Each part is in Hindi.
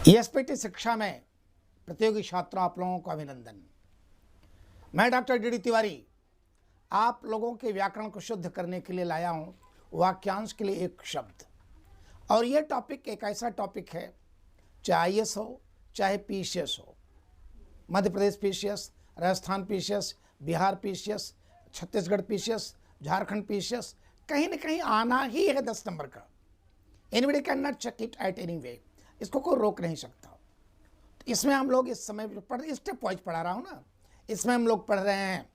एसपीटी शिक्षा में प्रतियोगी छात्रों आप लोगों को अभिनंदन। मैं डॉक्टर डी तिवारी आप लोगों के व्याकरण को शुद्ध करने के लिए लाया हूं वाक्यांश के लिए एक शब्द। और ये टॉपिक एक ऐसा टॉपिक है, चाहे आईएएस हो चाहे पीसीएस हो, Madhya Pradesh PCS, Rajasthan PCS, Bihar PCS, Chhattisgarh PCS, Jharkhand PCS, कहीं ना कहीं आना ही है 10 नंबर का। Anybody can not check it at any way, इसको कोई रोक नहीं सकता। तो इसमें हम लोग इस समय स्टेप वाइज पढ़ा रहा हूँ ना, इसमें हम लोग पढ़ रहे हैं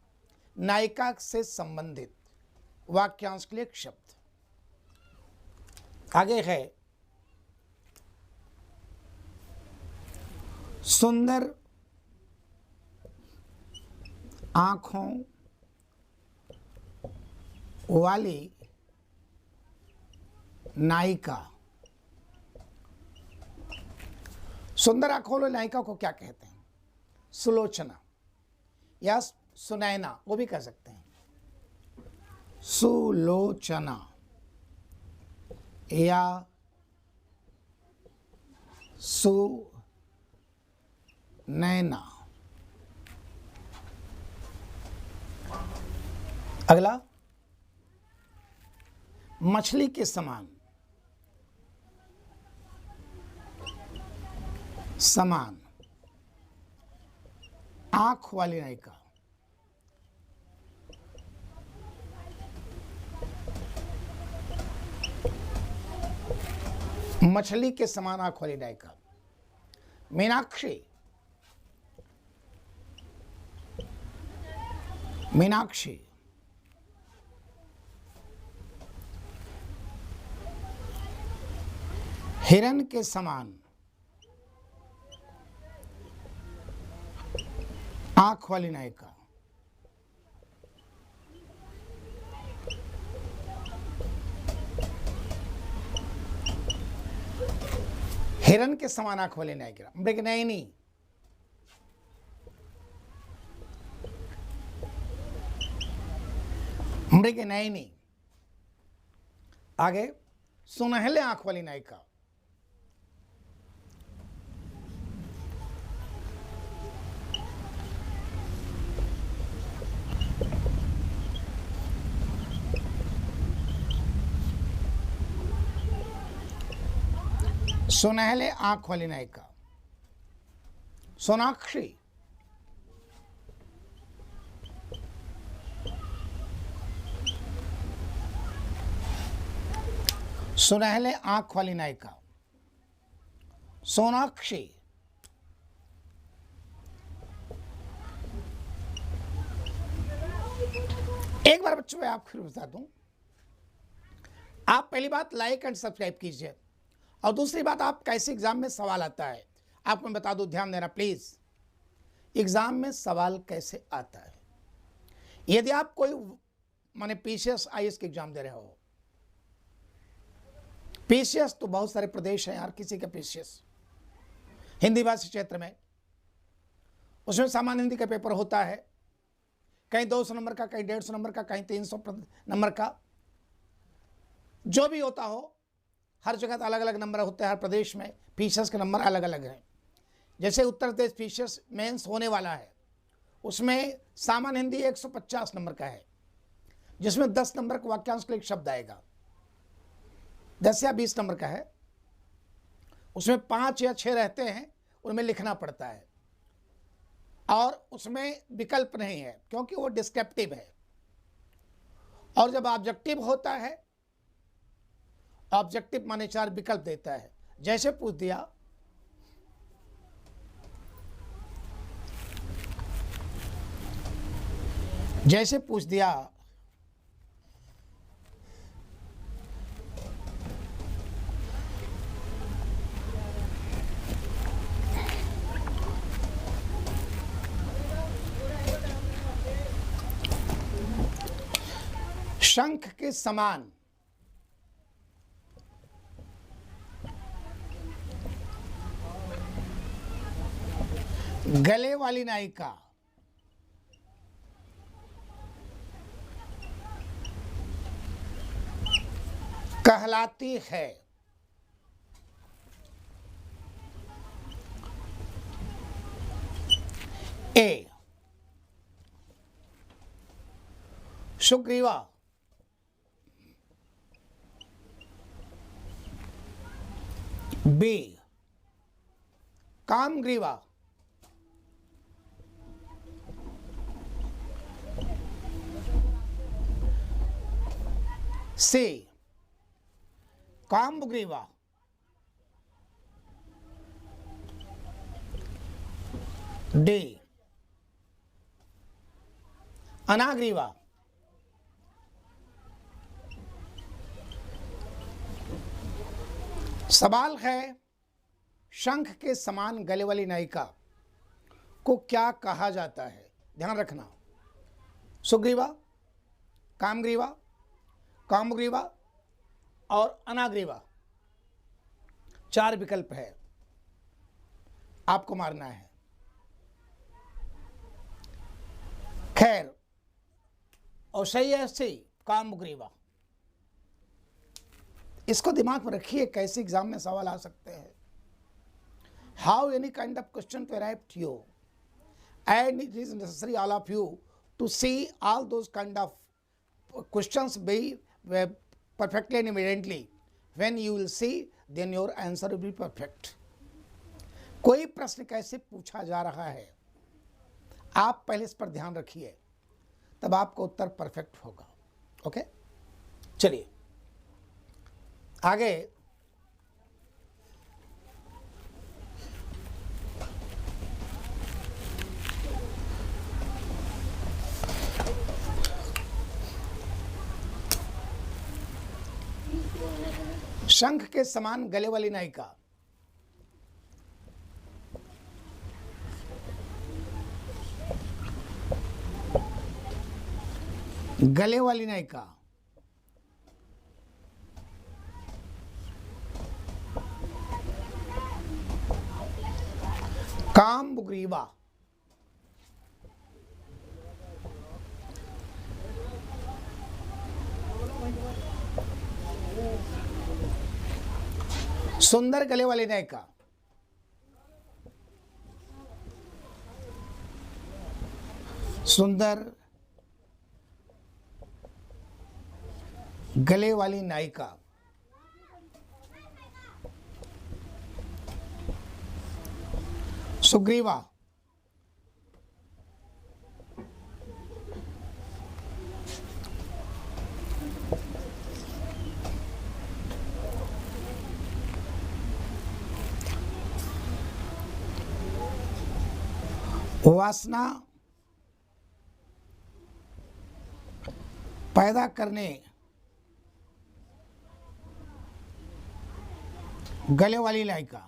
नायिका से संबंधित वाक्यांश के लिए एक शब्द। आगे है सुंदर आंखों वाली नायिका। सुंदर आंखों वाली नायिका को क्या कहते हैं? सुलोचना या सुनैना, वो भी कह सकते हैं। सुलोचना या सुनैना। अगला, मछली के समान। समान आंख वाली नायिका। मछली के समान आंख वाली नायिका। मीनाक्षी। मीनाक्षी हिरन के समान आंख वाली नायिका। हिरन के समान आंख वाली नायिका। मृगनयनी। मृगनयनी। आगे, सुनहले आंख वाली नायिका। सुनहले आंख वाली नायिका। सोनाक्षी। सुनहले आंख वाली नायिका। सोनाक्षी। एक बार बच्चों मैं आप फिर बता दूं, आप पहली बात लाइक एंड सब्सक्राइब कीजिए, और दूसरी बात, आप कैसे एग्जाम में सवाल आता है आपको मैं बता दूं, ध्यान देना प्लीज। एग्जाम में सवाल कैसे आता है, यदि आप कोई माने पीसीएस आईएएस के एग्जाम दे रहे हो, पीसीएस तो बहुत सारे प्रदेश हैं यार, किसी का पीसीएस हिंदी भाषी क्षेत्र में, उसमें सामान्य हिंदी का पेपर होता है, कहीं 200 नंबर का, कहीं 150 नंबर का, कहीं 300 नंबर का, जो भी होता हो, हर जगह अलग अलग नंबर होते हैं। हर प्रदेश में पीसीएस के नंबर अलग अलग हैं। जैसे उत्तर प्रदेश पीसीएस मेंस होने वाला है, उसमें सामान्य हिंदी 150 नंबर का है, जिसमें 10 नंबर का वाक्यांश के लिए एक शब्द आएगा। 10 या 20 नंबर का है, उसमें 5 या 6 रहते हैं, उनमें लिखना पड़ता है, और उसमें विकल्प नहीं है क्योंकि वो डिस्क्रिप्टिव है। और जब ऑब्जेक्टिव होता है, ऑब्जेक्टिव माने 4 विकल्प देता है। जैसे पूछ दिया, जैसे पूछ दिया शंख के समान। गले वाली नायिका, कहलाती है। ए सुग्रीवा, बी कामग्रीवा, सी काम्बुग्रीवा, डी अनाग्रीवा। सवाल है, शंख के समान गले वाली नायिका को क्या कहा जाता है? ध्यान रखना, सुग्रीवा, कामग्रीवा, काम्बुग्रीवा और अनाग्रीवा, 4 विकल्प है, आपको मारना है। खैर, और सही है सी काम्बुग्रीवा। इसको दिमाग में रखिए, कैसे एग्जाम में सवाल आ सकते हैं। How any kind of question to arrive to you, and it is necessary all of you to see all those kind of questions be perfectly and immediately. When you will see, then your answer will be perfect. कोई प्रश्न कैसे पूछा जा रहा है, आप पहले इस पर ध्यान रखिए, तब आपका उत्तर परफेक्ट होगा। ओके, चलिए आगे। शंख के समान गले वाली नायिका, गले वाली नायिका, काम्बुग्रीवा, सुंदर गले वाली नायिका, सुंदर गले वाली नायिका, सुग्रीवा, वासना पैदा करने गले वाली नायिका,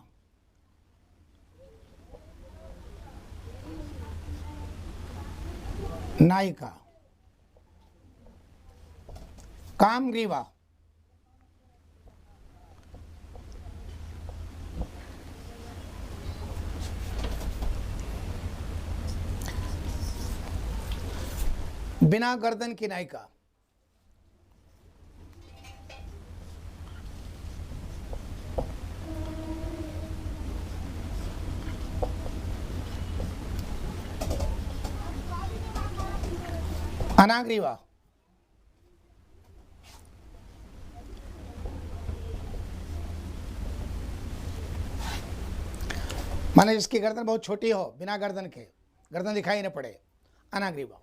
नायिका, कामग्रीवा, बिना गर्दन की नायिका, अनाग्रीवा, माने जिसकी गर्दन बहुत छोटी हो, बिना गर्दन के, गर्दन दिखाई न पड़े, अनाग्रीवा।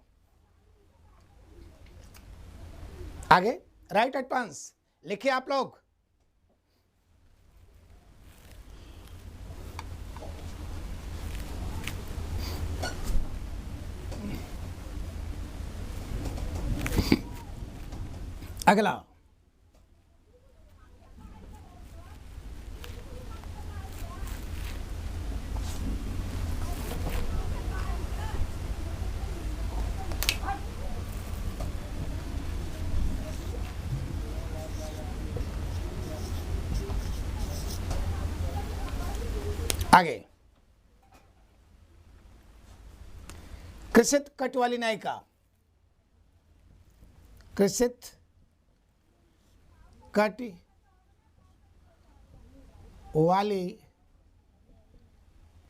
आगे राइट एडवांस लिखिए आप लोग। अगला, आगे, कृषित कट वाली नायिका, कृषित कट वाली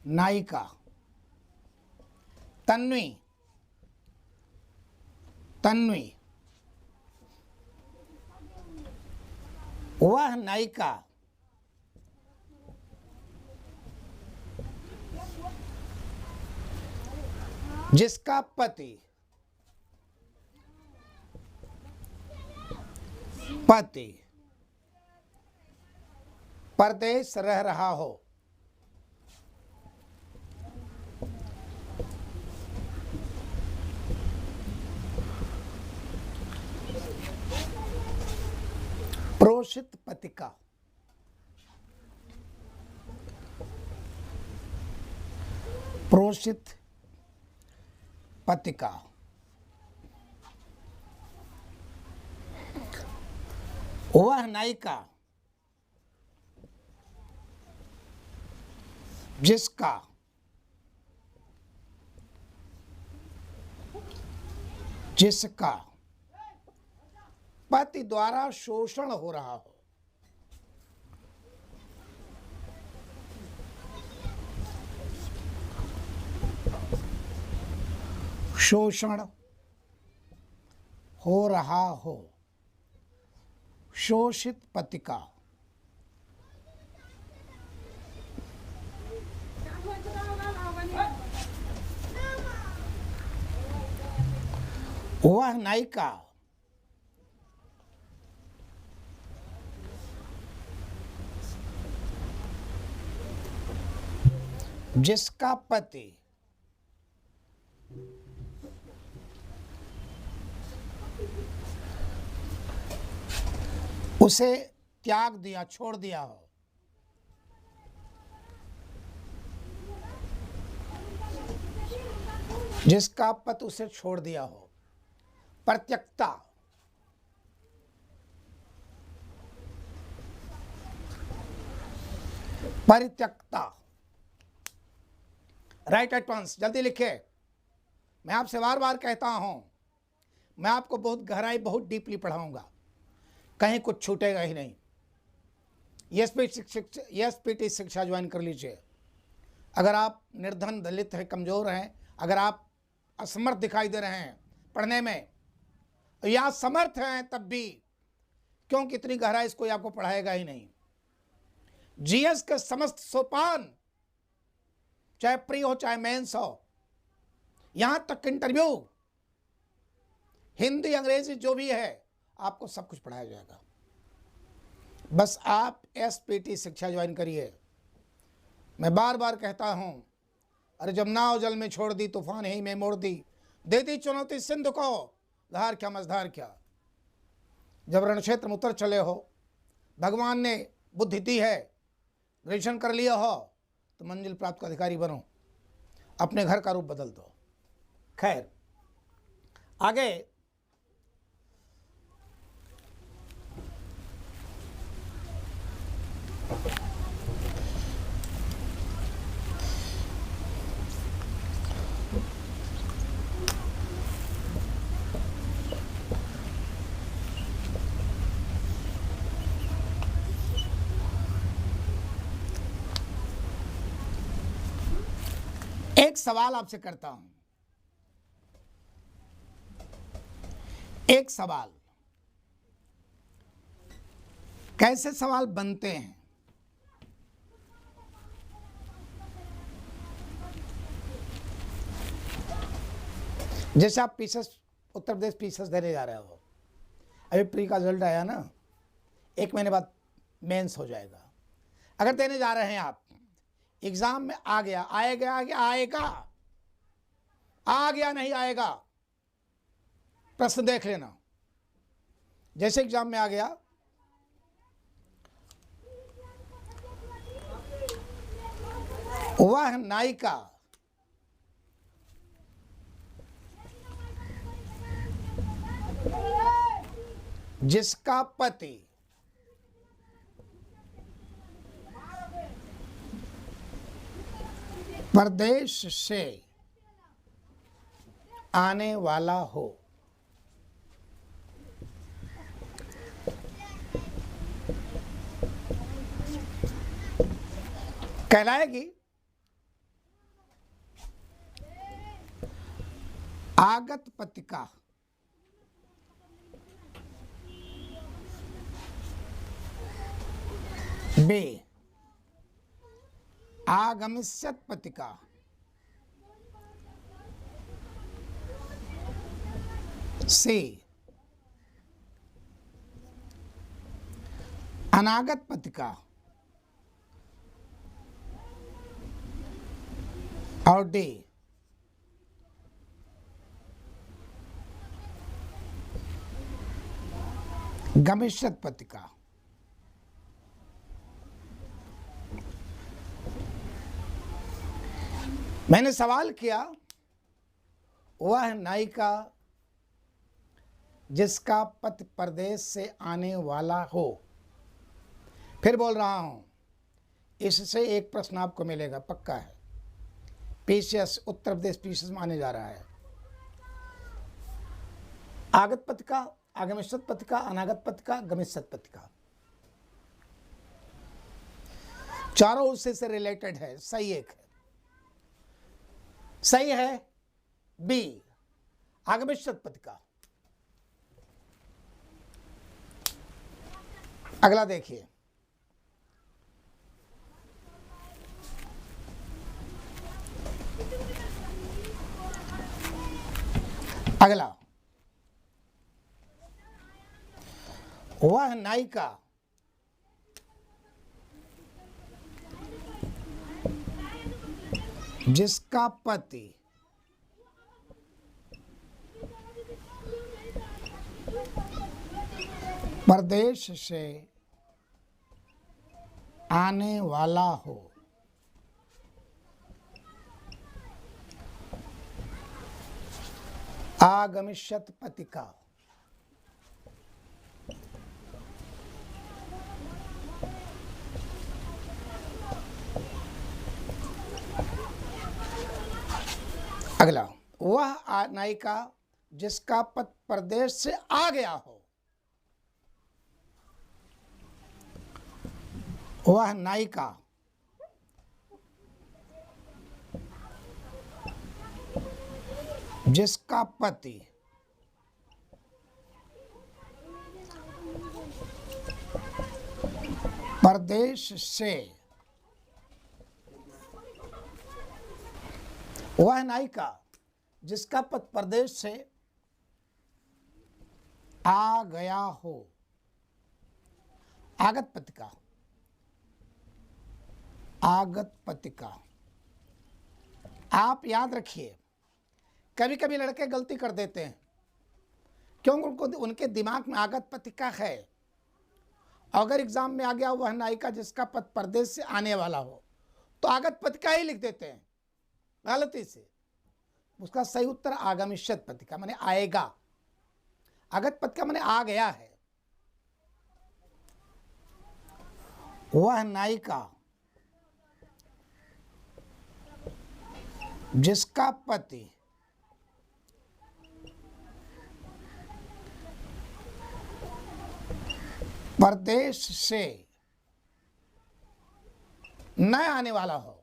नायिका, तन्वी, तन्वी। वह नायिका जिसका पति परदेश रह रहा हो। प्रोषित पतिका, प्रोषित पतिका। वह नायिका जिसका पति द्वारा शोषण हो रहा हो। शोषण हो रहा हो, शोषित पतिका। वह नायिका जिसका पति उसे त्याग दिया, छोड़ दिया हो। जिसका पति उसे छोड़ दिया हो। परित्यक्ता, परित्यक्ता। राइट एट वंस, जल्दी लिखे। मैं आपसे बार बार कहता हूं, मैं आपको बहुत गहराई, बहुत डीपली पढ़ाऊंगा, कहीं कुछ छूटेगा ही नहीं। एसपीटी शिक्षा ज्वाइन कर लीजिए। अगर आप निर्धन, दलित हैं, कमज़ोर हैं, अगर आप असमर्थ दिखाई दे रहे हैं पढ़ने में, या समर्थ हैं तब भी, क्योंकि इतनी गहराई से कोई आपको पढ़ाएगा ही नहीं। जीएस के समस्त सोपान, चाहे प्री हो चाहे मेंस हो, यहां तक इंटरव्यू, हिंदी अंग्रेजी जो भी है, आपको सब कुछ पढ़ाया जाएगा। बस आप एसपीटी शिक्षा ज्वाइन करिए। मैं बार बार कहता हूं, अरे जब नाव जल में छोड़ दी, तूफान ही में मोड़ दी, दे दी चुनौती सिंधु को, धार क्या मझधार क्या। जब रण क्षेत्र में उतर चले हो, भगवान ने बुद्धि दी है, ग्रेजुएशन कर लिया हो, तो मंजिल प्राप्त का अधिकारी बनो, अपने घर का रूप बदल दो। खैर, आगे एक सवाल आपसे करता हूं, एक सवाल। कैसे सवाल बनते हैं? जैसे आप पीसेस, उत्तर प्रदेश पीसेस देने जा रहे हो, अभी प्री का रिजल्ट आया ना, 1 महीने बाद मेंस हो जाएगा। अगर देने जा रहे हैं आप, एग्जाम में आ गया, आएगा, आ गया नहीं आएगा, प्रश्न देख लेना। जैसे एग्जाम में आ गया, वह नायिका जिसका पति प्रदेश से आने वाला हो। कहलाएगी। आगत पतिका, बी आगमिष्यत पतिका, सी अनागत पतिका, और डी गमिष्यत पतिका। मैंने सवाल किया, वह नायिका जिसका पति परदेश से आने वाला हो। फिर बोल रहा हूं, इससे एक प्रश्न आपको मिलेगा, पक्का है। पीसीएस, उत्तर प्रदेश पीसीएस में आने जा रहा है। आगत पतिका, आगमिष्यत पतिका, अनागत पतिका, गमिष्यत पतिका, चारों उससे से रिलेटेड है। सही एक है, सही है बी आगमिष्यत पतिका। अगला देखिए, अगला, वह नायिका जिसका पति परदेश से आने वाला हो। आगमिष्यत पतिका। अगला, वह नायिका जिसका पति परदेश से आ गया हो। वह नायिका जिसका पति परदेश से, वह नायिका जिसका पति परदेश से आ गया हो। आगत पतिका, आगत पतिका। आप याद रखिए, कभी कभी लड़के गलती कर देते हैं, क्योंकि उनके दिमाग में आगत पतिका है। अगर एग्जाम में आ गया वह नायिका जिसका पति परदेश से आने वाला हो, तो आगत पतिका ही लिख देते हैं गलती से। उसका सही उत्तर आगमिष्यत पतिका, माने आएगा। आगत पतिका माने आ गया है। वह नायिका जिसका पति परदेश से न आने वाला हो।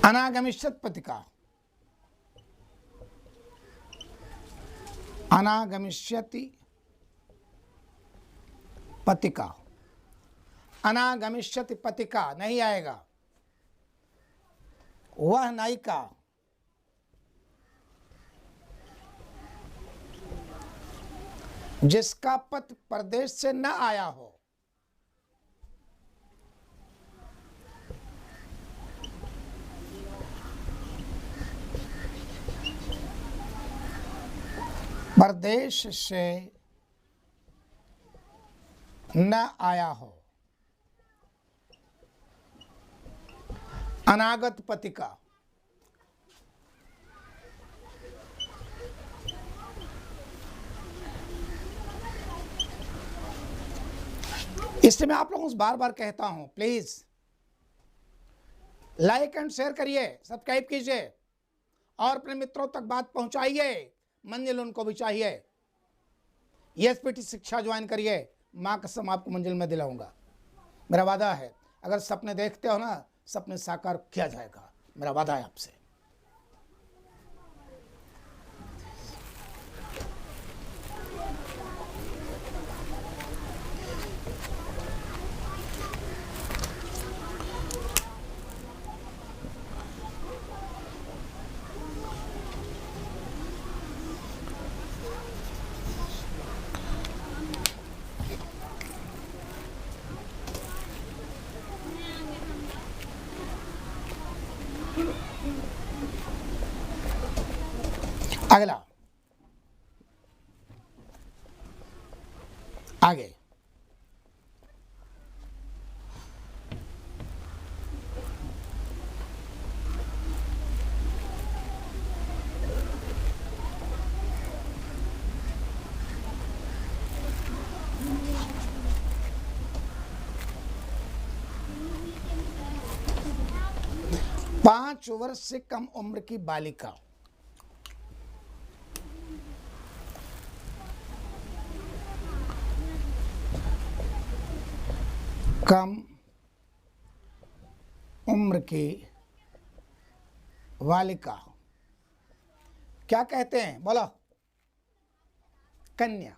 अनागमिष्यत पतिका, अनागमिष्यति पतिका, अनागमिष्यति पतिका नहीं आएगा। वह नायिका जिसका पति परदेश से न आया हो। परदेश से न आया हो। अनागत पतिका, इससे मैं आप लोगों से बार बार कहता हूं, प्लीज लाइक एंड शेयर करिए, सब्सक्राइब कीजिए और अपने मित्रों तक बात पहुंचाइए। मंजिल उनको भी चाहिए। एसपीटी शिक्षा ज्वाइन करिए, माँ कसम आपको मंजिल में दिलाऊंगा। मेरा वादा है, अगर सपने देखते हो ना, सपने साकार किया जाएगा, मेरा वादा है आपसे। अगला, आगे, पांच वर्ष से कम उम्र की बालिका कम उम्र की बालिका क्या कहते हैं, बोलो? कन्या।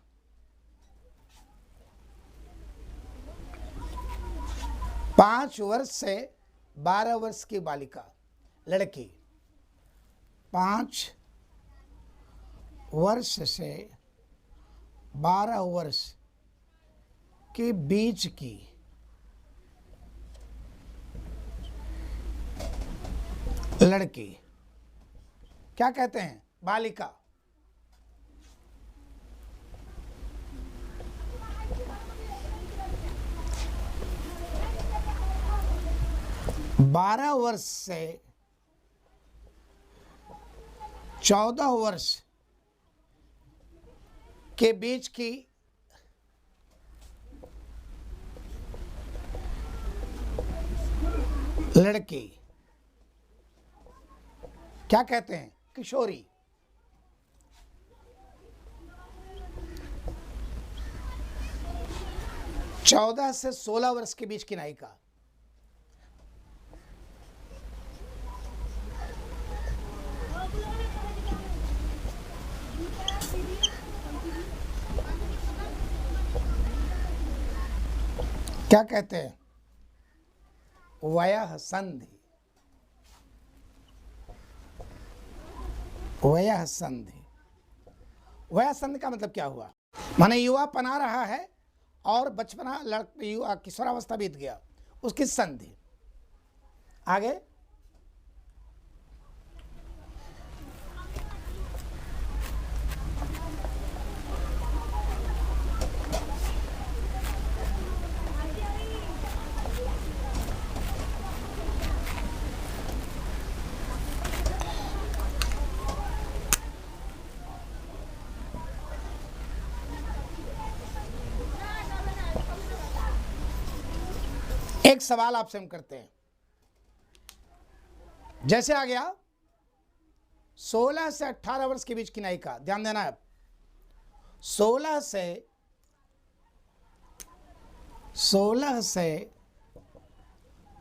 पांच वर्ष से 12 वर्ष की बालिका, लड़की, 5 वर्ष से 12 वर्ष के बीच की लड़की क्या कहते हैं, बालिका। बारह वर्ष से 14 वर्ष के बीच की लड़की क्या कहते हैं, किशोरी। चौदह से 16 वर्ष के बीच की नायिका, क्या कहते हैं, वयः संधि। वयः संधि, वयः संधि का मतलब क्या हुआ, माने युवा पना रहा है और बचपना युवा किशोरावस्था बीत गया, उसकी संधि। आगे, एक सवाल आपसे हम करते हैं, जैसे आ गया 16 से 18 वर्ष के बीच की नायिका, ध्यान देना है, 16 से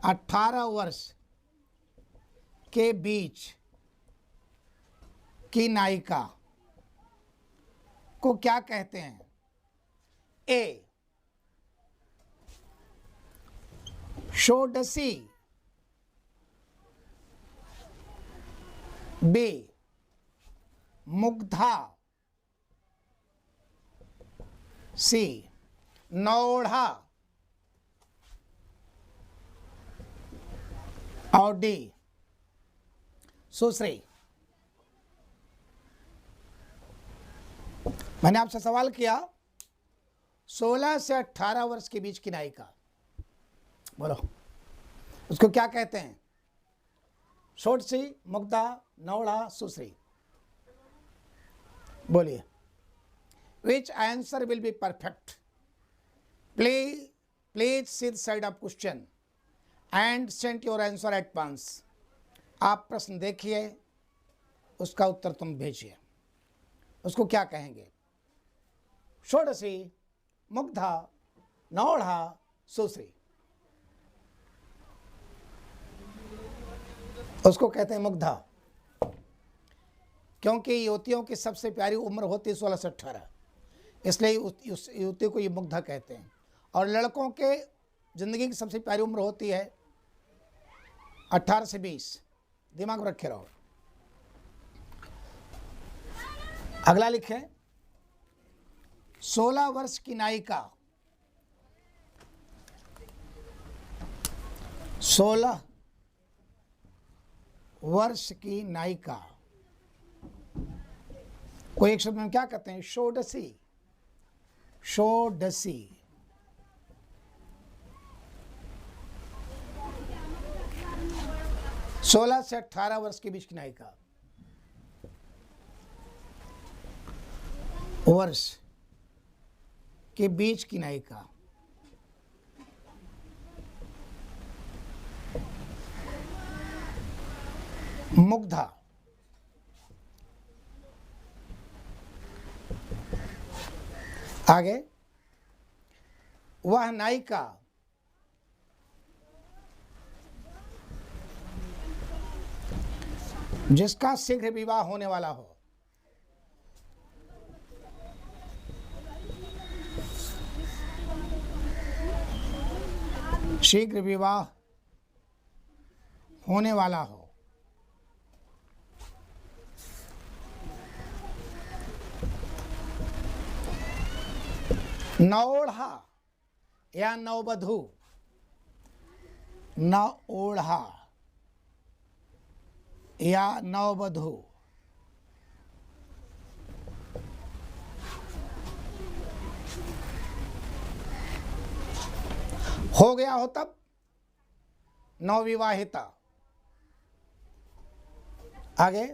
18 वर्ष के बीच की नायिका को क्या कहते हैं, ए षोडशी, बी मुग्धा, सी नौढ़ा और डी सुश्री। मैंने आपसे सवाल किया 16 से 18 वर्ष के बीच की नायिका, बोलो उसको क्या कहते हैं, षोडशी, मुग्धा, नौढ़ा, सुश्री। बोलिए, which answer will be perfect. Please see the side of question and send your answer at once. आप प्रश्न देखिए, उसका उत्तर तुम भेजिए। उसको क्या कहेंगे, षोडशी, मुग्धा, नौढ़ा सुश्री, उसको कहते हैं मुग्धा, क्योंकि युवतियों की सबसे प्यारी उम्र होती है 16 से 18, इसलिए उस युवती को ये मुग्धा कहते हैं। और लड़कों के ज़िंदगी की सबसे प्यारी उम्र होती है 18 से 20, दिमाग में रखे रहो। अगला लिखें, 16 वर्ष की नायिका, 16 वर्ष की नायिका को एक शब्द में क्या कहते हैं? षोडशी, षोडशी। सोलह से 18 वर्ष के बीच की नायिका, वर्ष के बीच की नायिका, मुग्धा। आगे, वह नायिका जिसका शीघ्र विवाह होने वाला हो, शीघ्र विवाह होने वाला हो। नौढ़ा या नववधू, नौढ़ा या नववधू, हो गया हो तब नवविवाहिता। आगे,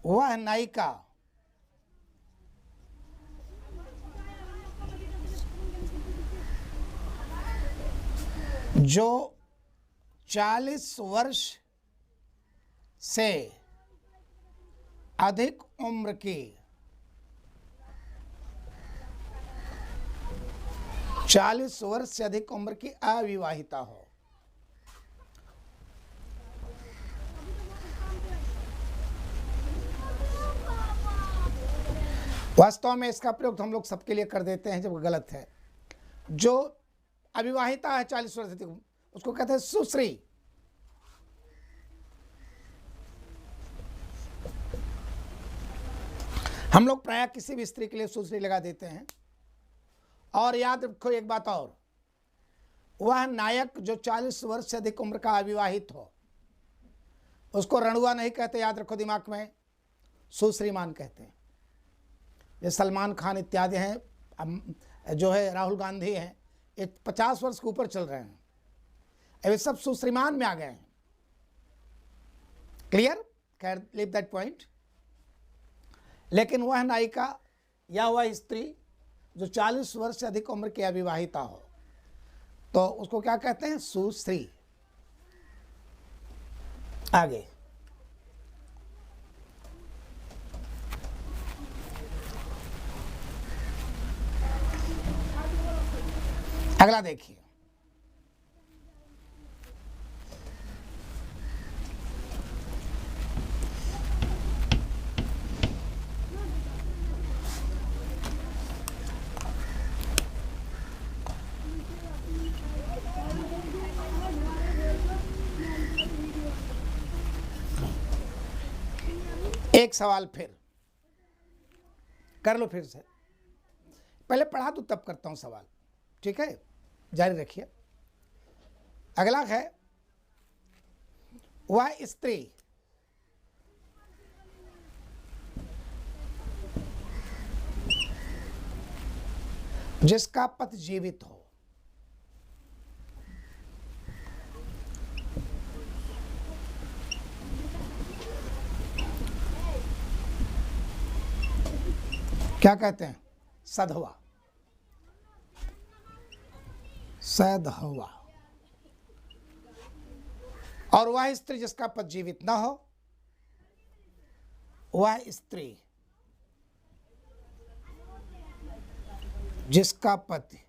वह नायिका जो 40 वर्ष से अधिक उम्र की, 40 वर्ष से अधिक उम्र की अविवाहिता हो। वास्तव में इसका प्रयोग हम लोग सबके लिए कर देते हैं जब गलत है। जो अविवाहिता है 40 वर्ष से, उसको कहते हैं सुश्री। हम लोग प्रायः किसी भी स्त्री के लिए सुश्री लगा देते हैं। और याद रखो एक बात और, वह नायक जो 40 वर्ष से अधिक उम्र का अविवाहित हो, उसको रणुआ नहीं कहते, याद रखो दिमाग में, सुश्रीमान कहते हैं। जैसे सलमान खान इत्यादि हैं, जो है राहुल गांधी हैं, ये 50 वर्ष के ऊपर चल रहे हैं, अभी सब सुश्रीमान में आ गए हैं। Clear? Can leave that point. लेकिन वह नायिका या वह स्त्री जो 40 वर्ष से अधिक उम्र की अविवाहिता हो, तो उसको क्या कहते हैं? सुश्री। आगे, अगला देखिए, एक सवाल फिर कर लो, फिर से पहले पढ़ा तो तब करता हूं सवाल, ठीक है? जारी रखिए। अगला है, वह स्त्री जिसका पति जीवित हो। क्या कहते हैं? सधवा, सधवा। और वह स्त्री जिसका पति जीवित न हो, वह स्त्री जिसका पति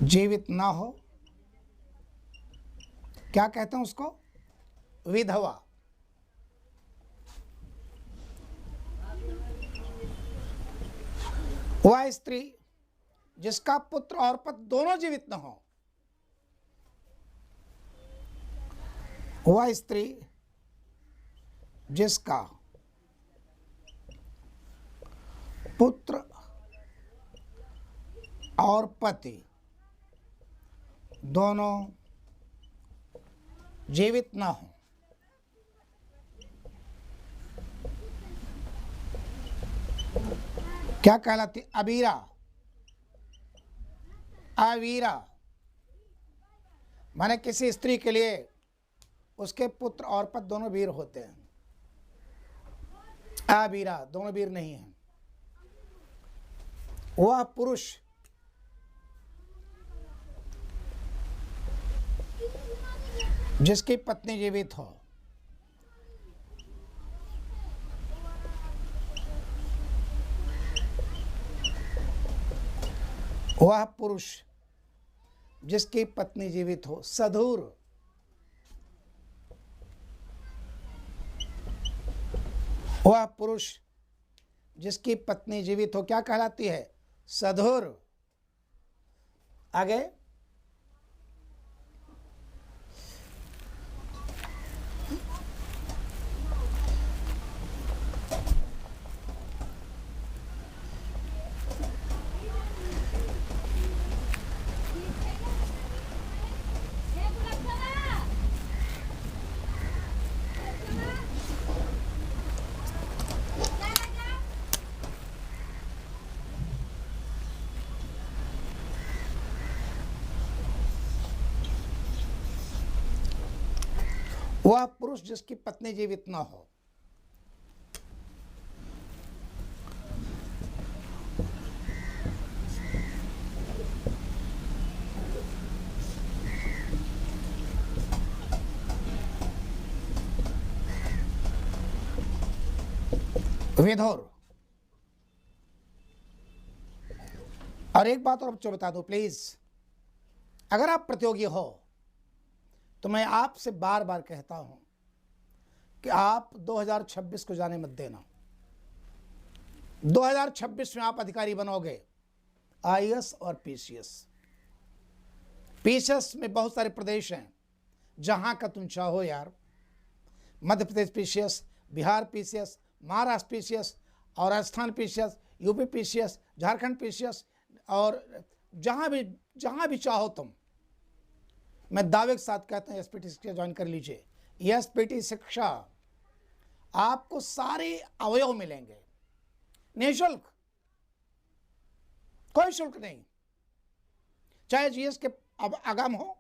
जीवित ना हो, क्या कहते हैं उसको? विधवा। वह स्त्री जिसका पुत्र और पत्नी दोनों जीवित न हो, वह स्त्री जिसका पुत्र और पति दोनों जीवित न हो, क्या कहलाती? अवीरा। अवीरा माने किसी स्त्री के लिए उसके पुत्र और पत्नी दोनों वीर होते हैं। अवीरा दोनों वीर नहीं हैं। वह पुरुष जिसकी पत्नी जीवित हो, वह पुरुष जिसकी पत्नी जीवित हो, सधुर। वह पुरुष जिसकी पत्नी जीवित हो क्या कहलाती है? सधुर। आगे, वह पुरुष जिसकी पत्नी जीवित न हो, विधुर। और एक बात और बच्चों बता दो प्लीज, अगर आप प्रतियोगी हो तो मैं आपसे बार बार कहता हूं कि आप 2026 को जाने मत देना। 2026 में आप अधिकारी बनोगे, आईएएस और पीसीएस। पीसीएस में बहुत सारे प्रदेश हैं, जहां का तुम चाहो यार। Madhya Pradesh PCS, Bihar PCS, Maharashtra PCS और Rajasthan PCS, UP PCS, Jharkhand PCS, और जहां भी चाहो तुम। मैं दावे के साथ कहता हूं एसपीटी शिक्षा ज्वाइन कर लीजिए। एसपीटी शिक्षा आपको सारे अवयव मिलेंगे निःशुल्क, कोई शुल्क नहीं। चाहे जीएस के आगम हो,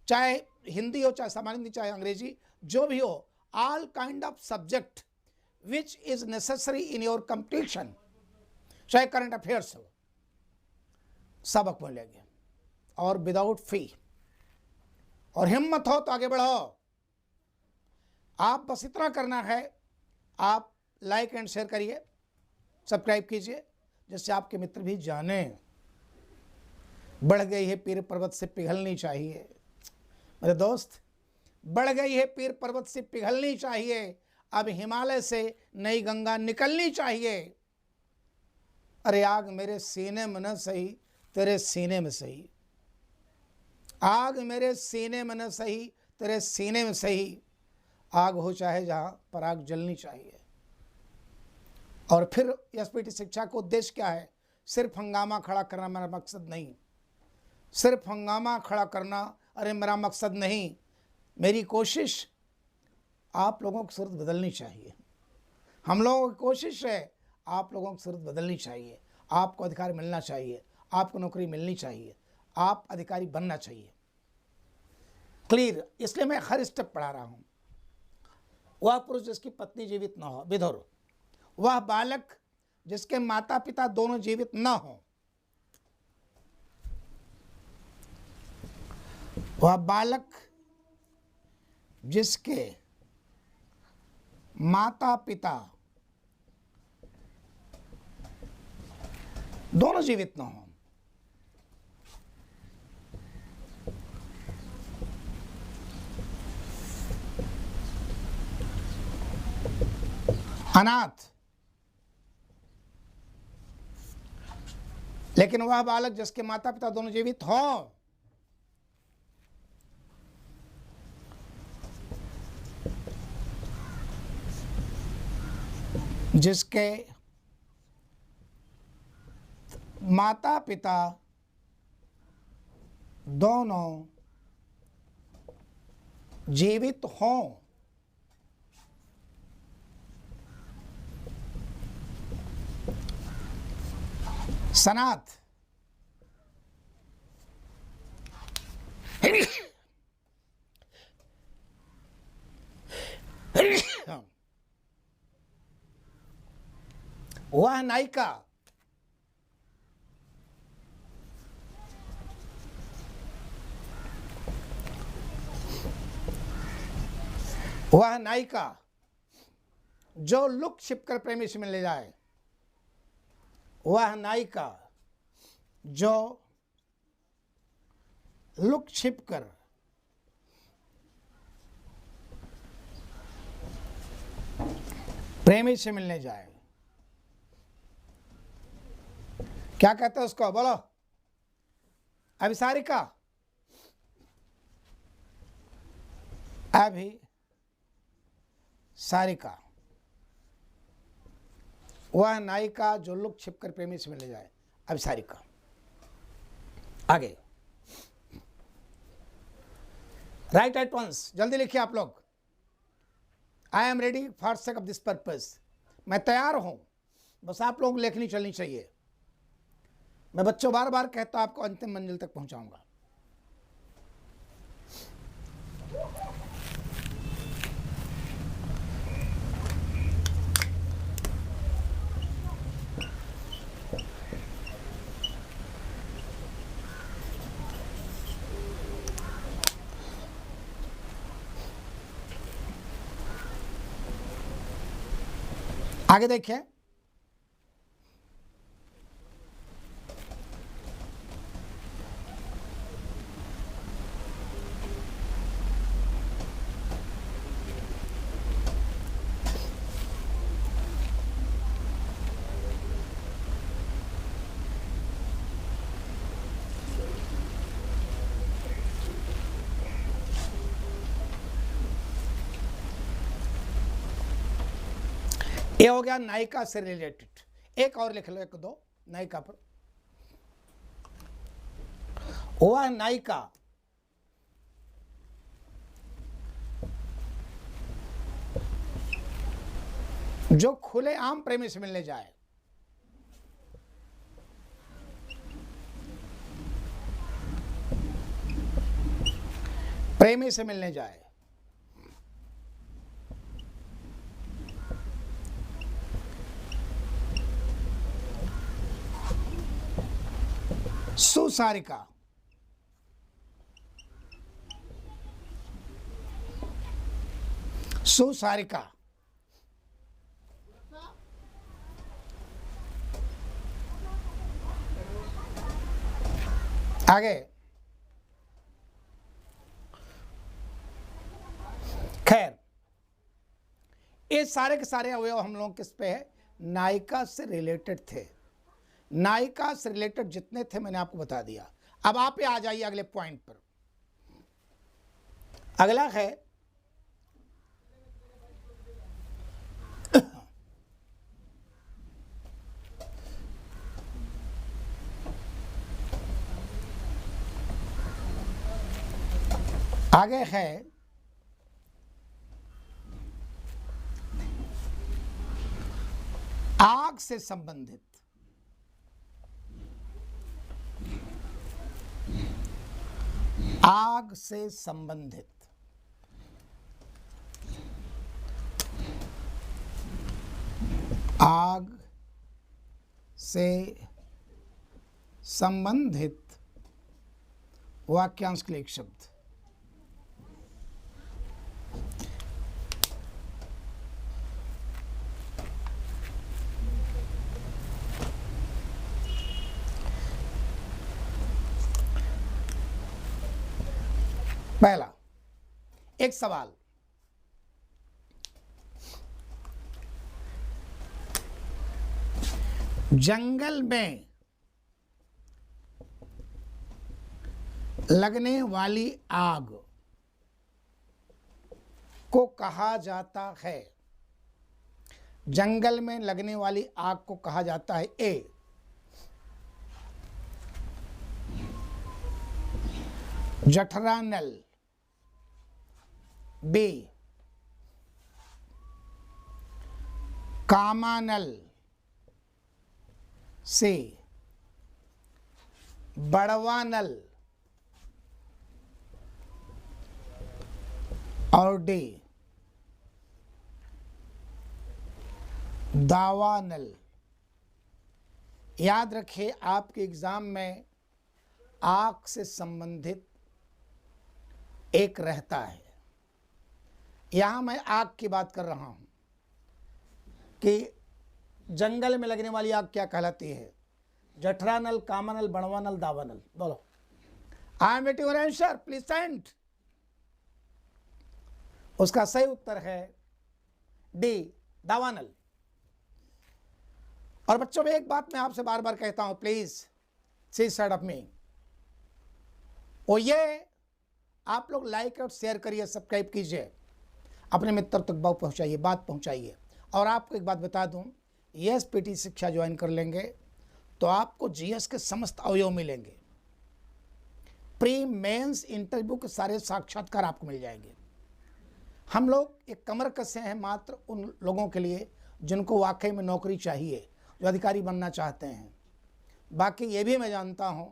चाहे हिंदी हो, चाहे सामान्य हिंदी, चाहे अंग्रेजी, जो भी हो, all kind of subject which is necessary in your competition, चाहे करंट अफेयर्स हो, सबक मिलेंगे और विदाउट फी। और हिम्मत हो तो आगे बढ़ो। आप बस इतना करना है, आप लाइक एंड शेयर करिए, सब्सक्राइब कीजिए, जिससे आपके मित्र भी जाने। बढ़ गई है पीर पर्वत से पिघलनी चाहिए मेरे दोस्त, बढ़ गई है पीर पर्वत से पिघलनी चाहिए। अब हिमालय से नई गंगा निकलनी चाहिए। अरे आग मेरे सीने में न सही, तेरे सीने में सही। आग मेरे सीने में न सही, तेरे सीने में सही। आग हो चाहे जहां पर, आग जलनी चाहिए। और फिर एसपीटी शिक्षा का उद्देश्य क्या है? सिर्फ हंगामा खड़ा करना मेरा मकसद नहीं। सिर्फ हंगामा खड़ा करना अरे मेरा मकसद नहीं। मेरी कोशिश आप लोगों की सूरत बदलनी चाहिए। हम लोगों की कोशिश है आप लोगों की सूरत बदलनी चाहिए। आपको अधिकार मिलना चाहिए, आपको नौकरी मिलनी चाहिए, आप अधिकारी बनना चाहिए। क्लियर? इसलिए मैं हर स्टेप पढ़ा रहा हूं। वह पुरुष जिसकी पत्नी जीवित न हो, विधुर। वह बालक जिसके माता पिता दोनों जीवित न हो, वह बालक जिसके माता पिता दोनों जीवित न हो। अनाथ, लेकिन वह बालक जिसके माता पिता दोनों जीवित हो, जिसके माता पिता दोनों जीवित हों, सनाथ, वह नायिका जो लुक छिप कर प्रेमी से मिलने जाए, वह नायिका जो लुक छिप कर प्रेमी से मिलने जाए, क्या कहते हैं उसको, बोलो। अभिसारिका, अभिसारिका, वह नायिका जो लुक छिपकर प्रेमी से मिलने जाए, अभिसारिका। आगे, राइट एट वंस, जल्दी लिखिए आप लोग। I am ready for sake of this purpose, मैं तैयार हूं, बस आप लोग लेखनी चलनी चाहिए। मैं बच्चों बार बार कहता हूं, आपको अंतिम मंजिल तक पहुंचाऊंगा। आगे देखिए, ये हो गया नायिका से रिलेटेड। एक और लिख लो, एक दो नायिका पर। वह नायिका जो खुले आम प्रेमी से मिलने जाए, प्रेमी से मिलने जाए, सुसारिका, सुसारिका, आगे। खैर, ये सारे के सारे अवयव हम लोग किस पे है, नायिका से रिलेटेड थे। नायिका से रिलेटेड जितने थे मैंने आपको बता दिया। अब आप आ जाइए अगले पॉइंट पर। अगला है आगे है आग से संबंधित, आग से संबंधित, आग से संबंधित वाक्यांश के लिए एक शब्द। पहला एक सवाल, जंगल में लगने वाली आग को कहा जाता है, जंगल में लगने वाली आग को कहा जाता है ए जठरा नल, बी कामानल, सी बड़वानल और डी दावानल। याद रखिए आपके एग्जाम में आग से संबंधित एक रहता है। यहां मैं आग की बात कर रहा हूं कि जंगल में लगने वाली आग क्या कहलाती है, जठरानल, कामानल, बड़वानल, दावानल। बोलो, I am waiting your answer, please send. उसका सही उत्तर है डी दावानल। और बच्चों में एक बात मैं आपसे बार बार कहता हूं, please see side of me, वो ये आप लोग लाइक और शेयर करिए, सब्सक्राइब कीजिए, अपने मित्र तक बात पहुंचाइए, बात पहुंचाइए। और आपको एक बात बता दूं, यस पीटी शिक्षा ज्वाइन कर लेंगे तो आपको जीएस के समस्त अवयव मिलेंगे, प्री मेंस इंटरव्यू के सारे साक्षात्कार आपको मिल जाएंगे। हम लोग एक कमर कसे हैं मात्र उन लोगों के लिए जिनको वाकई में नौकरी चाहिए, जो अधिकारी बनना चाहते हैं। बाकी ये भी मैं जानता हूं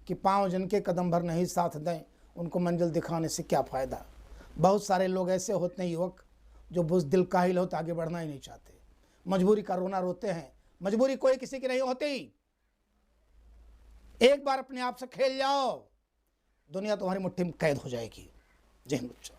कि पांव जिनके कदम भर नहीं साथ दें, उनको मंजिल दिखाने से क्या फ़ायदा। बहुत सारे लोग ऐसे होते हैं युवक जो बुज़दिल काहिल होते, आगे बढ़ना ही नहीं चाहते, मजबूरी का रोना रोते हैं। मजबूरी कोई किसी की नहीं होती। एक बार अपने आप से खेल जाओ, दुनिया तुम्हारी मुट्ठी में कैद हो जाएगी। जय हिंद बच्चों।